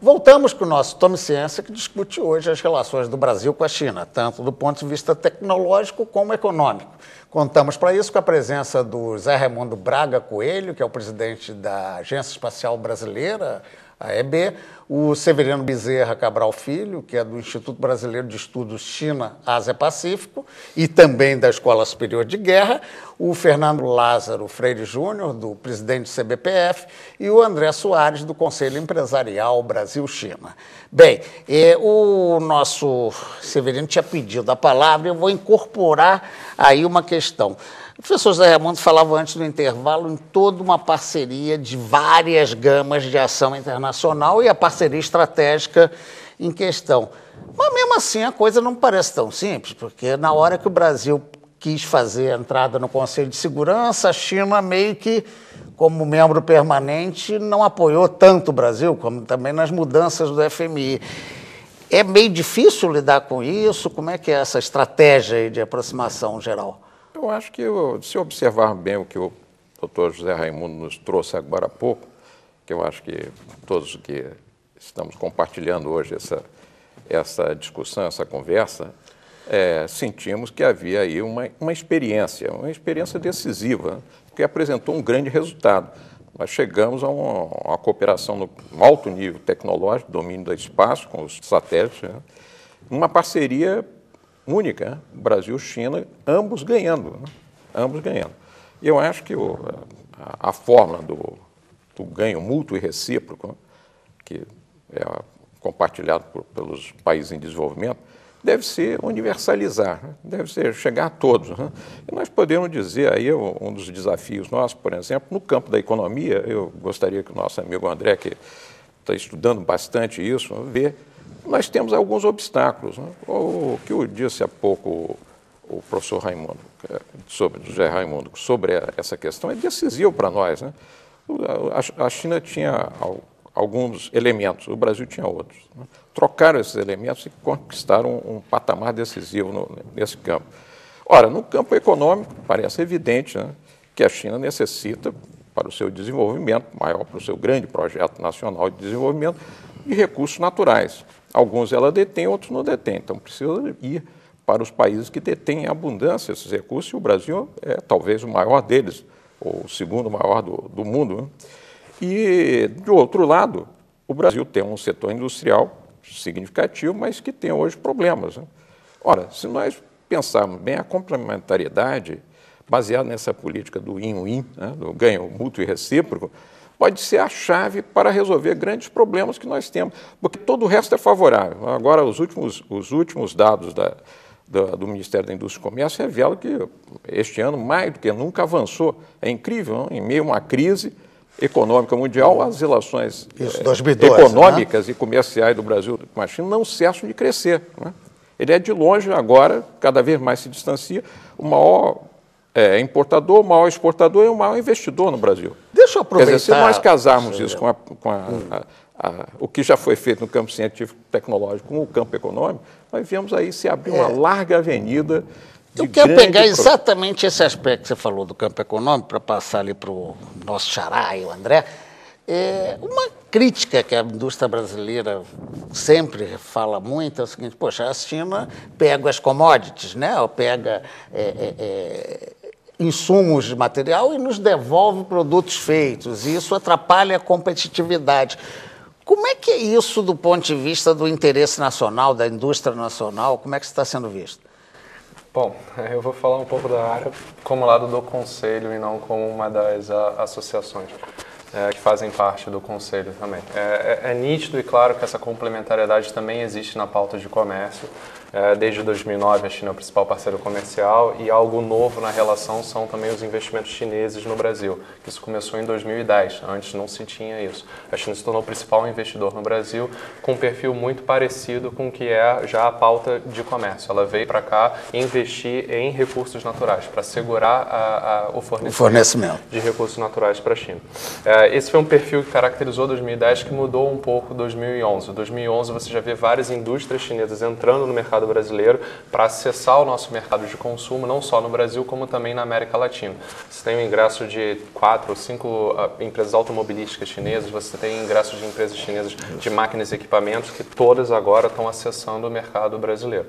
Voltamos com o nosso Tome Ciência, que discute hoje as relações do Brasil com a China, tanto do ponto de vista tecnológico como econômico. Contamos para isso com a presença do Zé Raimundo Braga Coelho, que é o presidente da Agência Espacial Brasileira, a AEB, o Severino Bezerra Cabral Filho, que é do Instituto Brasileiro de Estudos China-Ásia-Pacífico e também da Escola Superior de Guerra, o Fernando Lázaro Freire Júnior, do presidente do CBPF, e o André Soares, do Conselho Empresarial Brasil-China. Bem, o nosso Severino tinha pedido a palavra e eu vou incorporar aí uma questão. O professor Zé Raimundo falava antes do intervalo em toda uma parceria de várias gamas de ação internacional e a parceria estratégica em questão. Mas, mesmo assim, a coisa não parece tão simples, porque na hora que o Brasil quis fazer a entrada no Conselho de Segurança, a China meio que, como membro permanente, não apoiou tanto o Brasil, como também nas mudanças do FMI. É meio difícil lidar com isso? Como é que é essa estratégia aí de aproximação geral? Eu acho que, se observar bem o que o doutor José Raimundo nos trouxe agora há pouco, que eu acho que todos que estamos compartilhando hoje essa discussão, essa conversa, sentimos que havia aí uma experiência decisiva, que apresentou um grande resultado. Nós chegamos a uma cooperação no alto nível tecnológico, domínio do espaço, com os satélites, né? Uma parceria única, Brasil-China, ambos ganhando, né? Ambos ganhando. E eu acho que a fórmula do ganho mútuo e recíproco, que é compartilhado pelos países em desenvolvimento, deve ser universalizar, né? Deve ser chegar a todos, né? E nós podemos dizer aí, um dos desafios nossos, por exemplo, no campo da economia, eu gostaria que o nosso amigo André, que está estudando bastante isso, ver. Nós temos alguns obstáculos, né? O que eu disse há pouco o professor Raimundo, José Raimundo, sobre essa questão é decisivo para nós, né? A China tinha alguns elementos, o Brasil tinha outros, né? Trocaram esses elementos e conquistaram um patamar decisivo nesse campo. Ora, no campo econômico, parece evidente, né, que a China necessita, para o seu desenvolvimento maior, para o seu grande projeto nacional de desenvolvimento, de recursos naturais. Alguns ela detém, outros não detém. Então, precisa ir para os países que detêm abundância desses recursos, e o Brasil é talvez o maior deles, ou o segundo maior do mundo, né? E, do outro lado, o Brasil tem um setor industrial significativo, mas que tem hoje problemas, né? Ora, se nós pensarmos bem, a complementariedade, baseada nessa política do win-win, né, do ganho mútuo e recíproco, pode ser a chave para resolver grandes problemas que nós temos, porque todo o resto é favorável. Agora, os últimos dados do Ministério da Indústria e Comércio revelam que este ano, mais do que nunca, avançou. É incrível, não? Em meio a uma crise econômica mundial, as relações 2012, econômicas, né, e comerciais do Brasil com a China não cessam de crescer, né? Ele é de longe agora, cada vez mais se distancia, o maior importador, o maior exportador e o maior investidor no Brasil. Deixa eu aproveitar. Quer dizer, se nós casarmos isso com o que já foi feito no campo científico e tecnológico com o campo econômico, nós vemos aí se abrir uma larga avenida de Eu quero pegar exatamente esse aspecto que você falou do campo econômico, para passar ali para o nosso xará e o André. Uma crítica que a indústria brasileira sempre fala muito é o seguinte: poxa, a China pega as commodities, né? Ou pega insumos de material e nos devolve produtos feitos, e isso atrapalha a competitividade. Como é que é isso do ponto de vista do interesse nacional, da indústria nacional? Como é que isso está sendo visto? Bom, eu vou falar um pouco da área como lado do conselho e não como uma das associações que fazem parte do conselho também. É nítido e claro que essa complementariedade também existe na pauta de comércio. Desde 2009, a China é o principal parceiro comercial, e algo novo na relação são também os investimentos chineses no Brasil. Isso começou em 2010, antes não se tinha isso. A China se tornou o principal investidor no Brasil, com um perfil muito parecido com o que é já a pauta de comércio. Ela veio para cá investir em recursos naturais, para segurar o fornecimento de recursos naturais para a China. Esse foi um perfil que caracterizou 2010, que mudou um pouco 2011. Em 2011, você já vê várias indústrias chinesas entrando no mercado mercado brasileiro para acessar o nosso mercado de consumo, não só no Brasil, como também na América Latina. Você tem o ingresso de 4 ou 5 empresas automobilísticas chinesas, você tem ingressos de empresas chinesas de máquinas e equipamentos que todas agora estão acessando o mercado brasileiro.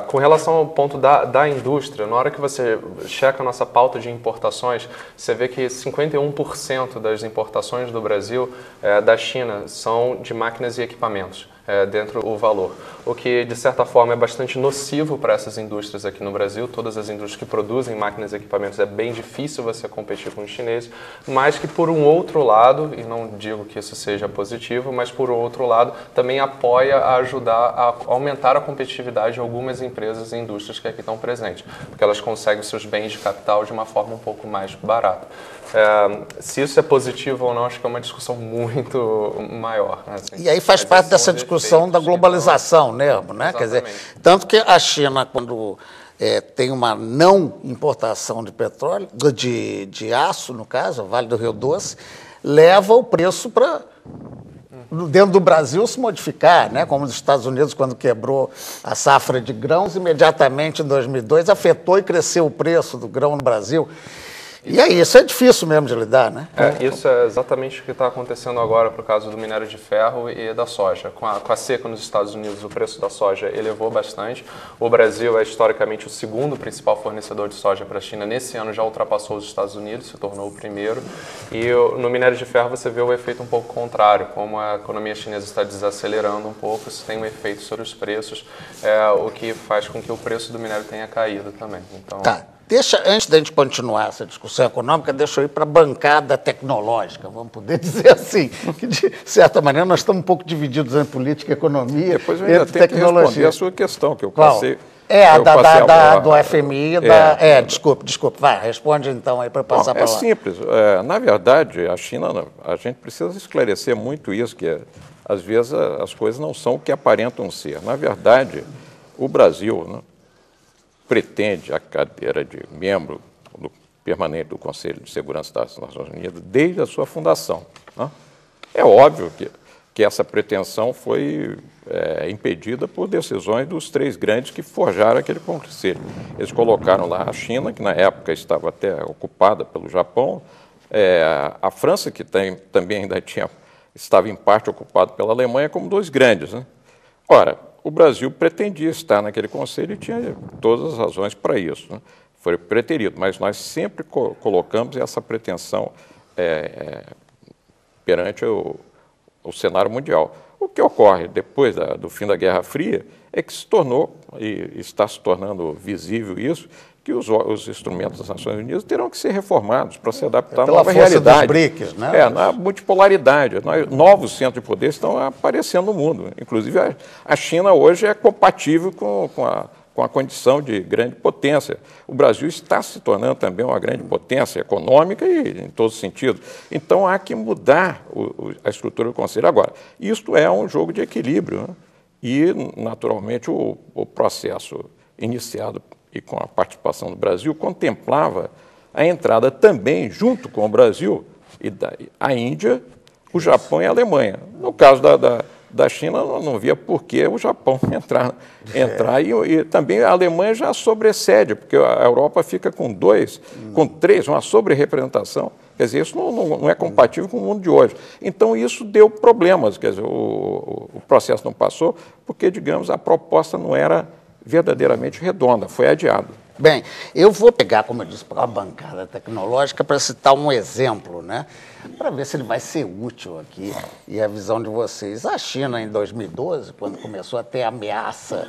Com relação ao ponto da indústria, na hora que você checa a nossa pauta de importações, você vê que 51% das importações do Brasil, da China, são de máquinas e equipamentos. Dentro do valor, o que de certa forma é bastante nocivo para essas indústrias aqui no Brasil. Todas as indústrias que produzem máquinas e equipamentos é bem difícil você competir com os chineses, mas que por um outro lado, e não digo que isso seja positivo, mas por um outro lado também apoia a ajudar a aumentar a competitividade de algumas empresas e indústrias que aqui estão presentes, porque elas conseguem os seus bens de capital de uma forma um pouco mais barata. Se isso é positivo ou não, acho que é uma discussão muito maior. Assim. E aí faz parte dessa discussão da globalização, né? Quer dizer, tanto que a China, quando tem uma não importação de petróleo, de aço, no caso, o Vale do Rio Doce, leva o preço para, dentro do Brasil, se modificar, né? Como os Estados Unidos, quando quebrou a safra de grãos, imediatamente em 2002 afetou e cresceu o preço do grão no Brasil. E aí, isso é difícil mesmo de lidar, né? Isso é exatamente o que está acontecendo agora por causa do minério de ferro e da soja. Com a seca nos Estados Unidos, o preço da soja elevou bastante. O Brasil é historicamente o segundo principal fornecedor de soja para a China. Nesse ano já ultrapassou os Estados Unidos, se tornou o primeiro. E no minério de ferro você vê o efeito um pouco contrário. Como a economia chinesa está desacelerando um pouco, isso tem um efeito sobre os preços, o que faz com que o preço do minério tenha caído também. Então, antes da gente continuar essa discussão econômica, deixa eu ir para a bancada tecnológica, vamos poder dizer assim, que de certa maneira nós estamos um pouco divididos entre política e economia. Depois eu ainda tenho que responder a sua questão, que eu passei. Do FMI, desculpe, vai, responde então aí para passar para lá. É simples, na verdade, a China, a gente precisa esclarecer muito isso, que às vezes as coisas não são o que aparentam ser. Na verdade, o Brasil, né, pretende a cadeira de membro permanente do Conselho de Segurança das Nações Unidas desde a sua fundação. Né? É óbvio que essa pretensão foi impedida por decisões dos 3 grandes que forjaram aquele conselho. Eles colocaram lá a China, que na época estava até ocupada pelo Japão, a França, que também ainda estava em parte ocupada pela Alemanha, como 2 grandes. Né? Ora, o Brasil pretendia estar naquele conselho e tinha todas as razões para isso. Né? Foi preterido, mas nós sempre colocamos essa pretensão perante o cenário mundial. O que ocorre depois do fim da Guerra Fria é que se tornou, e está se tornando visível isso, que os instrumentos das Nações Unidas terão que ser reformados para se adaptar à nova realidade. Dos BRICS, né? Na multipolaridade. Novos centros de poder estão aparecendo no mundo. Inclusive, a China hoje é compatível com a condição de grande potência. O Brasil está se tornando também uma grande potência econômica e em todos os sentidos. Então, há que mudar a estrutura do Conselho. Agora, isto é um jogo de equilíbrio, né? E, naturalmente, o processo iniciado e com a participação do Brasil, contemplava a entrada também, junto com o Brasil, a Índia, o Japão e a Alemanha. No caso da China, não via por que o Japão entrar e também a Alemanha já sobrecede, porque a Europa fica com 2, com 3, uma sobre-representação. Quer dizer, isso não é compatível com o mundo de hoje. Então, isso deu problemas, quer dizer, o processo não passou, porque, digamos, a proposta não era verdadeiramente redonda, foi adiado. Bem, eu vou pegar, como eu disse, para a bancada tecnológica para citar um exemplo, né? Para ver se ele vai ser útil aqui e a visão de vocês. A China, em 2012, quando começou a ter ameaça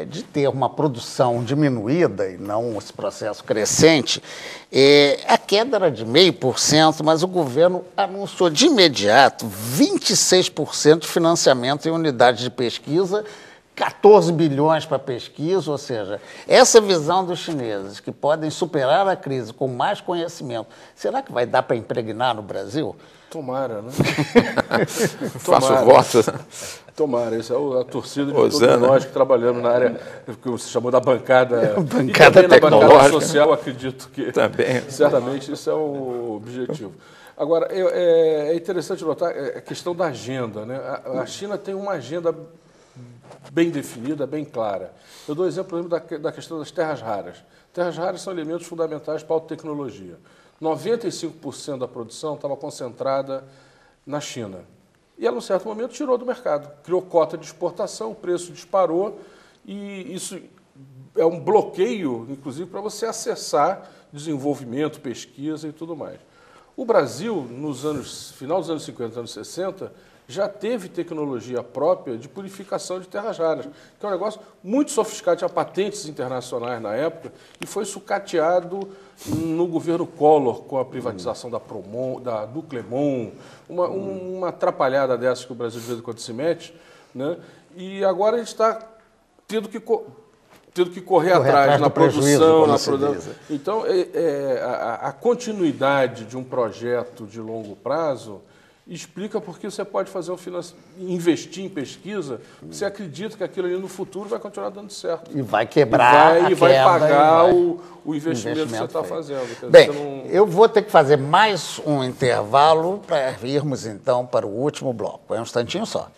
de ter uma produção diminuída e não esse processo crescente, a queda era de 0,5%, mas o governo anunciou de imediato 26% de financiamento em unidades de pesquisa, 14 bilhões para pesquisa, ou seja, essa visão dos chineses que podem superar a crise com mais conhecimento, será que vai dar para impregnar no Brasil? Tomara, né? Faço voto. Tomara, isso é a torcida de todos nós que trabalhamos na área que você chamou da bancada. Bancada tecnológica. Na bancada social, acredito que também. Certamente isso é o objetivo. Agora, é interessante notar a questão da agenda, né? A China tem uma agenda bem definida, bem clara. Eu dou exemplo, por exemplo, da questão das terras raras. Terras raras são elementos fundamentais para a autotecnologia. 95% da produção estava concentrada na China. E ela, num certo momento, tirou do mercado. Criou cota de exportação, o preço disparou e isso é um bloqueio, inclusive, para você acessar desenvolvimento, pesquisa e tudo mais. O Brasil, final dos anos 50, anos 60, já teve tecnologia própria de purificação de terras raras, que é um negócio muito sofisticado, tinha patentes internacionais na época, e foi sucateado no governo Collor com a privatização da Nuclemon, uma atrapalhada dessas que o Brasil de vez em quando se mete, né? E agora a gente está tendo que correr atrás na produção. Então, a continuidade de um projeto de longo prazo explica porque você pode fazer investir em pesquisa, você acredita que aquilo ali no futuro vai continuar dando certo. E vai quebrar e vai pagar o investimento que você está fazendo. Bem, eu vou ter que fazer mais um intervalo para irmos então para o último bloco. É um instantinho só.